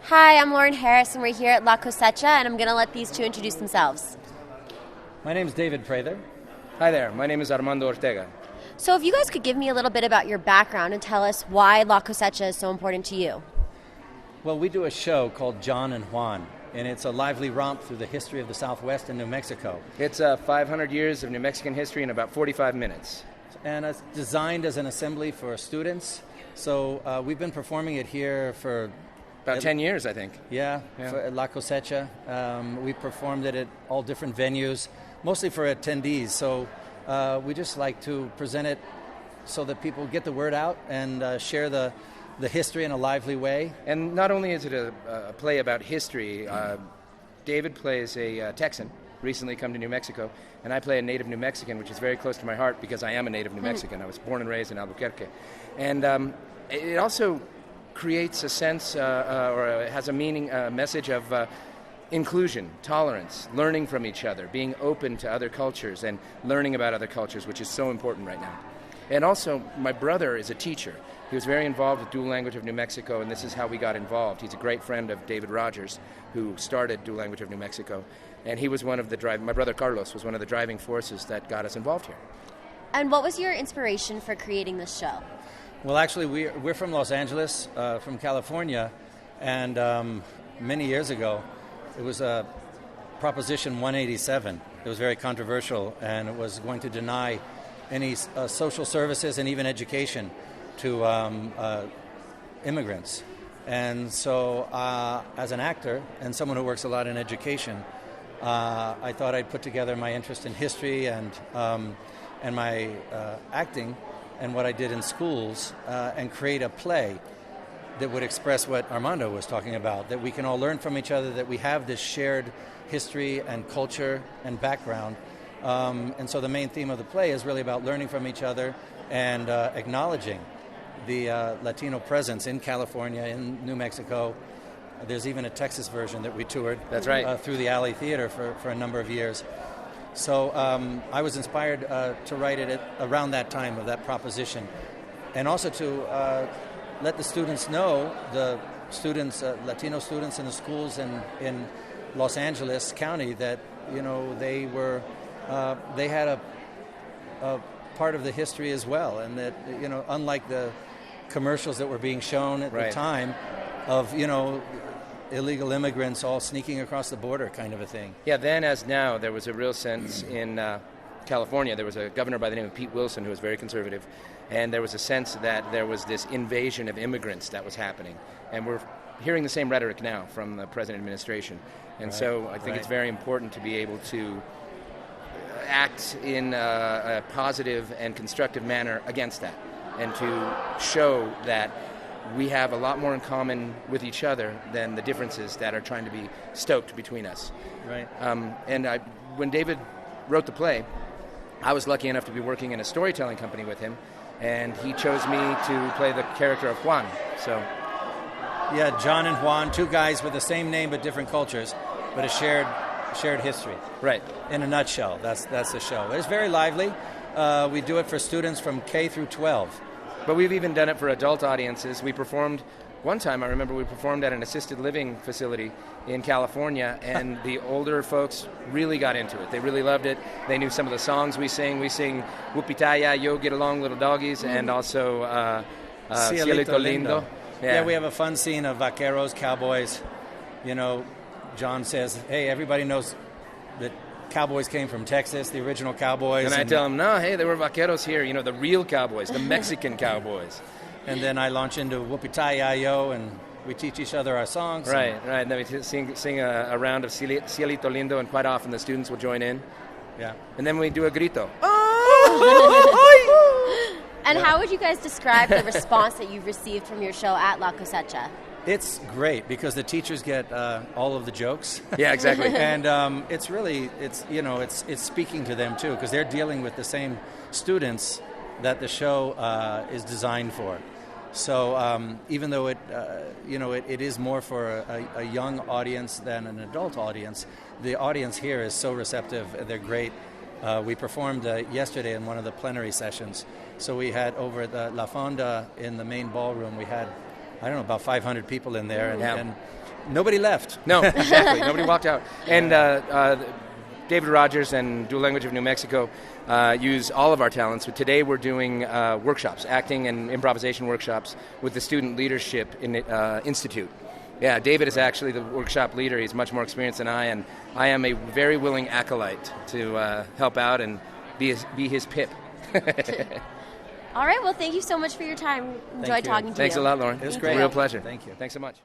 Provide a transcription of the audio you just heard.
Hi, I'm Lauren Harris, and we're here at La Cosecha, and I'm going to let these two introduce themselves. My name is David Prather. Hi there, my name is Armando Ortega. So if you guys could give me a little bit about your background and tell us why La Cosecha is so important to you. Well, we do a show called John and Juan, and it's a lively romp through the history of the Southwest and New Mexico. It's 500 years of New Mexican history in about 45 minutes. And it's designed as an assembly for students. So we've been performing it here for about 10 years, I think. Yeah. For La Cosecha. We performed it at all different venues, mostly for attendees. So we just like to present it so that people get the word out and share the history in a lively way. And not only is it a play about history, David plays a Texan, recently come to New Mexico, and I play a native New Mexican, which is very close to my heart because I am a native New Mexican. I was born and raised in Albuquerque. And it also creates a sense or has a meaning, a message of inclusion, tolerance, learning from each other, being open to other cultures and learning about other cultures, which is so important right now. And also, my brother is a teacher. He was very involved with Dual Language of New Mexico, and this is how we got involved. He's a great friend of David Rogers, who started Dual Language of New Mexico. And he was one of the my brother Carlos was one of the driving forces that got us involved here. And what was your inspiration for creating this show? Well, actually, we're from Los Angeles, from California, and many years ago, it was Proposition 187. It was very controversial, and it was going to deny any social services and even education to immigrants. And so as an actor and someone who works a lot in education, I thought I'd put together my interest in history and my acting and what I did in schools and create a play that would express what Armando was talking about, that we can all learn from each other, that we have this shared history and culture and background. And so the main theme of the play is really about learning from each other and acknowledging the Latino presence in California, in New Mexico. There's even a Texas version that we toured. That's right. Through the Alley Theater for a number of years. So I was inspired to write it around that time of that proposition, and also to let the students know, the students, Latino students in the schools in Los Angeles County, that they had a part of the history as well, and that unlike the commercials that were being shown at the time of illegal immigrants all sneaking across the border kind of a thing. Yeah, then as now, there was a real sense in California. There was a governor by the name of Pete Wilson who was very conservative, and there was a sense that there was this invasion of immigrants that was happening. And we're hearing the same rhetoric now from the present administration. And so I think it's very important to be able to act in a positive and constructive manner against that, and to show that we have a lot more in common with each other than the differences that are trying to be stoked between us. Right. When David wrote the play, I was lucky enough to be working in a storytelling company with him, and he chose me to play the character of Juan. So, yeah, John and Juan, two guys with the same name but different cultures, but a shared history. Right. In a nutshell, that's the show. It's very lively. We do it for students from K through 12. But we've even done it for adult audiences. We performed, one time I remember we performed at an assisted living facility in California, and the older folks really got into it. They really loved it. They knew some of the songs we sing. We sing Whoopitaya, Yo Get Along Little Doggies, and also Cielito Lindo. Yeah, we have a fun scene of vaqueros, cowboys. John says, hey, everybody knows that cowboys came from Texas, the original cowboys. And I tell them, no, hey, there were vaqueros here, the real cowboys, the Mexican cowboys. And then I launch into Whoopitaya-yo, and we teach each other our songs. Right. And then we sing a round of Cielito Lindo, and quite often the students will join in. Yeah. And then we do a grito. And how would you guys describe the response that you've received from your show at La Cosecha? It's great because the teachers get all of the jokes. Yeah, exactly. And it's speaking to them too, because they're dealing with the same students that the show is designed for. So even though it is more for a young audience than an adult audience, the audience here is so receptive. They're great. We performed yesterday in one of the plenary sessions. So we had over at La Fonda in the main ballroom, we had, I don't know, about 500 people in there. And nobody left. No, exactly. Nobody walked out. And David Rogers and Dual Language of New Mexico use all of our talents. But today we're doing workshops, acting and improvisation workshops with the Student Leadership Institute. Yeah, David is actually the workshop leader. He's much more experienced than I, and I am a very willing acolyte to help out and be his pip. All right. Well, thank you so much for your time. Enjoyed talking to you. Thanks a lot, Lauren. It was great. A real pleasure. Thank you. Thanks so much.